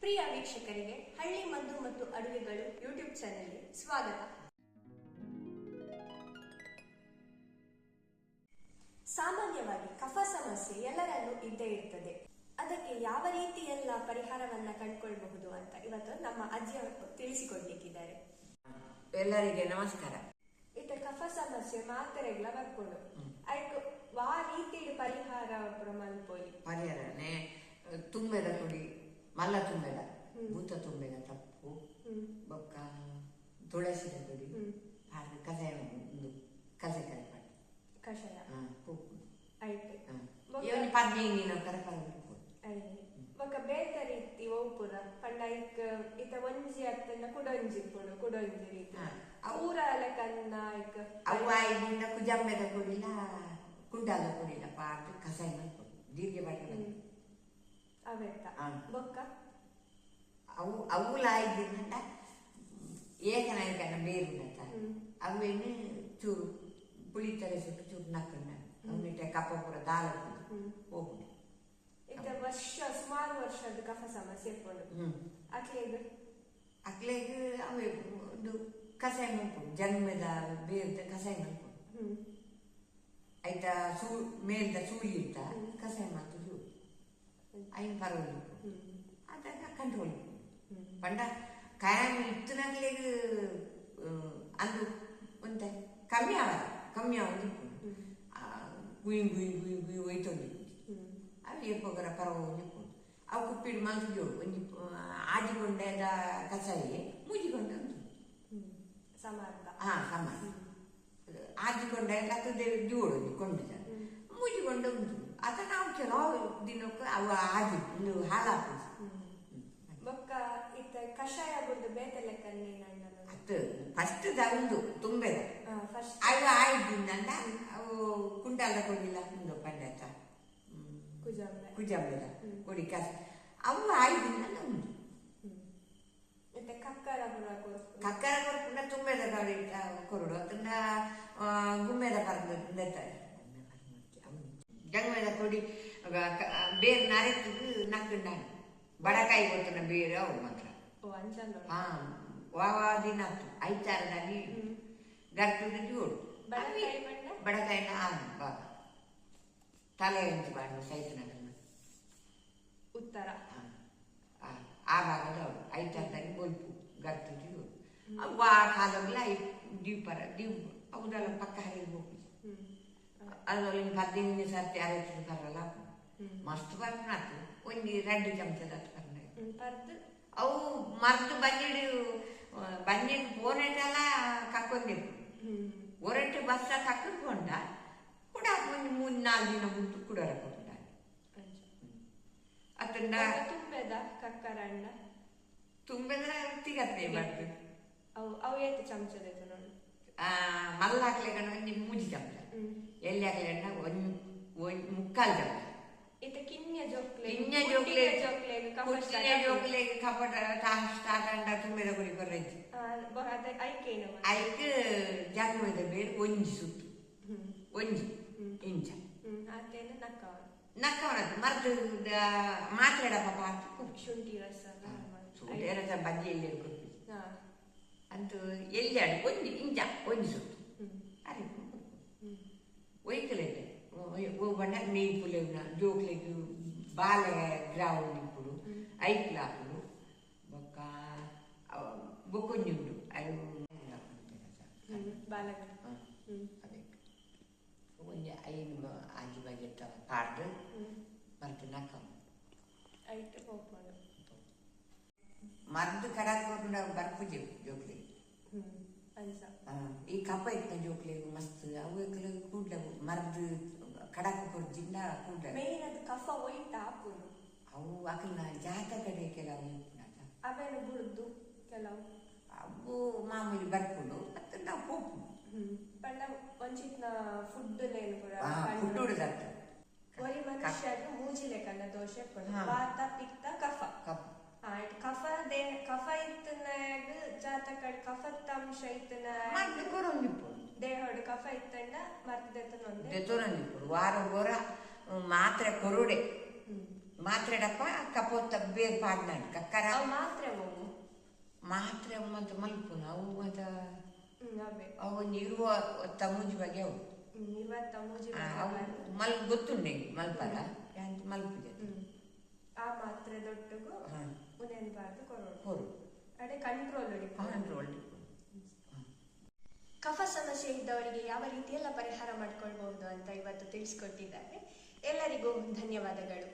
ಪ್ರಿಯ ವೀಕ್ಷಕರಿಗೆ ಹಳ್ಳಿ ಮದ್ದು ಮತ್ತು ಅಡುಗೆಗಳು ಯೂಟ್ಯೂಬ್ ಚಾನೆಲ್ಗೆ ಸ್ವಾಗತ. ಸಾಮಾನ್ಯವಾಗಿ ಕಫ ಸಮಸ್ಯೆ ಎಲ್ಲರಲ್ಲೂ ಇದ್ದೇ ಇರ್ತದೆ. ಅದಕ್ಕೆ ಯಾವ ರೀತಿಯೆಲ್ಲ ಪರಿಹಾರವನ್ನ ಕಂಡುಕೊಳ್ಳಬಹುದು ಅಂತ ಇವತ್ತು ನಮ್ಮ ಅಜ್ಜಿಯವರು ತಿಳಿಸಿಕೊಡ್ಲಿಕ್ಕಿದ್ದಾರೆ. ಎಲ್ಲರಿಗೆ ನಮಸ್ಕಾರ. ಇತ್ತ ಕಫ ಸಮಸ್ಯೆ ಮಾತ್ರೆಗಳ ಬರ್ಕೊಂಡು ಅದಕ್ಕೆ ವಾ ರೀತಿ ಪರಿಹಾರ ಮಲ್ಪೋಲಿ ಪರಿಹಾರನೆ ತುಂಬೆದ ಕೊಡಿ, ಮಲ್ಲ ತುಂಬೆದ, ಭೂತ ತುಂಬೆದ ತಪ್ಪು, ಬೊಕ್ಕ ತುಳಸಿದ ಕೊಡಿ, ಕಷಾಯ ಒಂದು ಕಷಾಯ ಕಷಾಯ ಆಯ್ತು ಪದ್ಮೀನಿನ ಕರಕರ ఒక ಬೇತ ರೀತಿ ಓಪುರ ಪಂಡ ಇತ ಒಂಜಿ ಅತ್ತನ್ನ ಕುಡೊಂಜಿ ರೀತಿ ಊರಾಲ ಕನ್ನ ಅವು ಐದಿಂದ ಕುಜಂಬೆದ ಕೊಡಿಲ್ಲ, ಕುಂಡಾಲ ಕೊಡಿಲ್ಲ ಪಾಟ್ ಕಷಾಯ ಮಾಡ್ಕೊಂಡು ದೀರ್ಘ ಬಾಟೆ ಅವೆತ್ತ ಬೊಕ್ಕ ಅವು ಲಾಯ್ದಿಂದ ಏಕನಾಯಕನ ಬೇರುಂಡತ ಅವೇನು ಚೂರು ಪುಳಿ ತಲೆಸಿಟ್ಟು ಚೂರು ನಕ್ಕಂಡ ಅವನಿಟ್ಟೆ ಕಪ್ಪ ಪೂರ ದಾಲ ಹೋಗುದು. ಇತ್ತ ಸುಮಾರು ವರ್ಷದ ಕಫ ಸಮಸ್ಯೆ ಇಟ್ಕೊಂಡು ಅಕ್ಲೆಗ್ ಅವೇ ಒಂದು ಕಷಾಯ ಮಾಡ್ಕೊಂಡು ಜನ್ಮದ ಬೇರ್ದ ಕಷಾಯ ಮಾಡ್ಕೊಂಡು ಆಯ್ತಾ ಮೇಲ್ದ ಸೂಳಿ ಇಟ್ಟ ಕಷಾಯ ಮಾಡ್ತಿದ್ರು ಐನ್ ಪರವಲಿ ಅದಾಗ ಕಂಟ್ರೋಲ್ ಪಂಡ ಕಾಯಂ ಇತ್ತನಾಗ್ಲೆಗ್ ಅಂದು ಒಂದ ಕಮ್ಮಿ ಆವದು ಗುಯಿ ಗುಯಿ ಗುಯಿ ಗುಯಿ ಒಯ್ತೊಂದು ಅವು ಎಪ್ಪಗರ ಪರವಾಗಿ ಅವು ಕುಪ್ಪಿಡು ಮಲ್ತು ಜೋಡು ಒಂಜಿ ಆಡಿಕೊಂಡೆದ ಕಷಾಯ ಮುಜಿಕೊಂಡ ಉಂಟು ಸಮಾನ ಆದಿಕೊಂಡೆ ಲತ್ತದ ಜೋಡು ಕೊಂಡು ಮುಜಿಕೊಂಡ ಉಂಟು ಅದ ನಾವು ಕೆಲವು ದಿನಕ್ಕೆ ಅವು ಆದಿ ಒಂದು ಹಾಳಾಗ್ತದೆ. ಬೊಕ್ಕ ಇತ್ತ ಕಷಾಯ ಬುಡ್ದು ಬೇತಲೆಕ್ಕ ಅದು ಫಸ್ಟ್ ಒಂದು ತುಂಬೆದ ಅವು ಆಯ್ದಿಂದ ಅವು ಕುಂಟಾಲ ಕೊಡಿಲ್ಲ ಒಂದು ಪಂಡತ ಕುಜಂಬೆದ ಕೊಡಿ ಕಸ ಅವು ಆಯ್ದಿಂದ ಉಂಟು. ಕಕ್ಕರ ಕೊರಪುಂಡ ತುಂಬೆದ ಕೊರಡು ಅದನ್ನ ಗುಮ್ಮೆದ ಪರದ ಜಂಗಮೆದ ಕೊಡಿ ಬೇರೆ ನರೆತ್ತಿದ್ದು ನಕ್ಕಂಡ ಬಡಕಾಯಿ ಕೊಟ್ಟನ ಬೇರೆ ಅವು ಮಾತ್ರ ವಾವಾದಿನ ಐತಾರದಲ್ಲಿ ಗರ್ತದ ಜೋಡು ಬಡಕಾಯಿನ ಬಾಗ ತಲೆ ಹಂಚಿ ಬಾಡ ಸೈತನ ಉತ್ತರ ಆ ಭಾಗದ ಅವಳು ಐತಾರದಲ್ಲಿ ಬೊಲ್ಪು ಗರ್ತದ ಜೋಡು ಅವು ಆ ಕಾಲಲ್ಲ ದೀಪ ಅವದೆಲ್ಲ ಪಕ್ಕ ಹರಿದು ಹೋಗಿ ಅದ್ರಲ್ಲಿ 15 ಸರ್ತಿ ಅರೈತದ ಬರಲ್ಲ ಮಸ್ತ್ ಬರ್ನಾತು ಒಂದು 2 ಚಮಚದ ಅವು ಮರ್ದು ಬಂದಿಡು ಪೋನೆಲ್ಲ ಕಕ್ಕೊಂದಿರು ಹೊರಟು ಬಸ್ಸ ಕಕ್ಕೊಂಡ ಕೂಡ ಒಂದು 3-4 ದಿನ ಮುಂಟು ಕುಡರ ಕೊಟ್ಟ ಅದನ್ನ ತುಂಬೆದ ತಿಗತ್ತೆ ಬರ್ತದೆ ಅವು ಎಷ್ಟು ಚಮಚದ ನೋಡಿ ಮಲ್ಲ ಹಾಕ್ಲಿಕ್ಕೆ ಒಂದು 3 ಚಮಚ ಎಲ್ಲಿ ಹಾಕ್ಲಿಕ್ಕೆ ಒಂದು 3/4 ಚಮಚ ಕಿನ್ಯ ಜೋಕ್ಲೆ ಕಪಟ ಸ್ಟಾರ್ಟ್ ತುಂಬೆದ ಕುಡಿ ಬರ್ರೈತಿ ಐಕ್ ಜನ್ಮದ ಬೇರೆ ಒಂಜಿ ಸುತ್ತು ಒಂಜಿ ಇಂಚ ನಕ್ಕವನದ್ದು ಮರ್ದು ಮಾತಾಡಪ್ಪ ಪಾತ್ರ ಶುಂಠಿ ರಸ ಬಜ್ಜಿ ಎಲ್ಲಿ ಕೊಡ್ತೀವಿ ಅಂತೂ ಎಲ್ಲಿ ಆಡಿ ಒಂಜಿ ಇಂಚ ಒಂಜಿ ಸುತ್ತು ಅರೆ ಒಯ್ಕಲಿದೆ ಬಣ್ಣ ನೀರು ಪುಲೆವ್ನ ಜೋಕ್ಲೆಗ್ ಬಾಲೆ ಗ್ರೌಂಡ್ ಇಪ್ಪುಡು ಐಕ್ಲಾಪುಡು ಬೊಕ್ಕ ಬೊಕ್ಕೊಂಜಿ ಉಂಟು ಅದು ಅದೇ ಒಂಜಿ 5 ಆಜು ಬಾಜೆತ್ತ ಪಾಡ್ದು ಮರ್ದು ನಕ್ಕ ಮರ್ದು ಕಡಾಕೊಂಡು ಬರ್ಪುಜಿ ಜೋಕ್ಲೆಗ್ ಈ ಕಪ್ಪ ಇತ್ತ ಜೋಕ್ಲೆಗ್ ಮಸ್ತ್ ಅವು ಕೂಡ್ಲ ಮರ್ದು ಕಡಾಕ ಕೊಡ್ಜಿಂದ ಕೂಡ್ಲ ಕಫ ಒಯ್ತ ಹಾಕುದು ಅವು ಅಕಲ್ನ ಜಾತ ಕಡೆ ಕೆಲವು ಅವೇನು ಬುಡ್ದು ಕೆಲವು ಅವು ಮಾಮೂಲಿ ಬರ್ಕೊಂಡು ಮತ್ತೆ ನಾವು ಹೋಗ್ಬೋದು ಪಂಡ ಒಂಚಿತ್ನ ಫುಡ್ ಲೇನು ಕೂಡ ಫುಡ್ ಉಳಿದಾಗ್ತ ಒರಿ ಮನುಷ್ಯರು ಮೂಜಿಲೆ ಕಣ್ಣ ದೋಷ ವಾತ ಪಿತ್ತ ಕಫ ಕಫ ಇತ್ತನಾಗ ಜಾತಕ ಕಫತ್ತಂಶ ಇತ್ತನ ದೇಹದ ಕಫ ಇತ್ತಂಡ ಮತ್ತೆ ವಾರ ಗೋರ ಮಾತ್ರೆ ಕೊರುಡೆ ಮಾತ್ರೆಡಪ್ಪ ಕಪೋತ್ತ ಬೇರೆ ಪಾಡ್ನಾಡು ಕಕ್ಕರ ಅವು ಮಾತ್ರೆ ಅವು ಮಾತ್ರೆ ಅಂತ ಮಲ್ಪುನ ಅವು ಅಂತ ಅವೇ ಅವು ಇರುವ ತಮೂಜಿ ಬಗ್ಗೆ ಅವು ಇವತ್ತ ಮೂಜಿ ಮಲ್ ಗೊತ್ತುಂಡೆ ಮಲ್ಪಲ್ಲ ಅಂತ ಮಲ್ಪಿದೆ ಆ ಮಾತ್ರೆ ದೊಟ್ಟಗೂ ಉನೆನ್ಬಾರ್ದು ಕೊರೋಡು ಹೊರು ಅಡೆ ಕಂಟ್ರೋಲ್ ಕಂಟ್ರೋಲ್ ಕಫ ಸಮಸ್ಯೆ ಇದ್ದವರಿಗೆ ಯಾವ ರೀತಿಯೆಲ್ಲ ಪರಿಹಾರ ಮಾಡ್ಕೊಳ್ಬಹುದು ಅಂತ ಇವತ್ತು ತಿಳಿಸ್ಕೊಟ್ಟಿದ್ದಾರೆ. ಎಲ್ಲರಿಗೂ ಧನ್ಯವಾದಗಳು.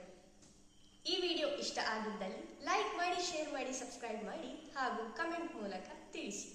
ಈ ವಿಡಿಯೋ ಇಷ್ಟ ಆಗಿದ್ದಲ್ಲಿ ಲೈಕ್ ಮಾಡಿ, ಶೇರ್ ಮಾಡಿ, ಸಬ್ಸ್ಕ್ರೈಬ್ ಮಾಡಿ ಹಾಗೂ ಕಮೆಂಟ್ ಮೂಲಕ ತಿಳಿಸಿ.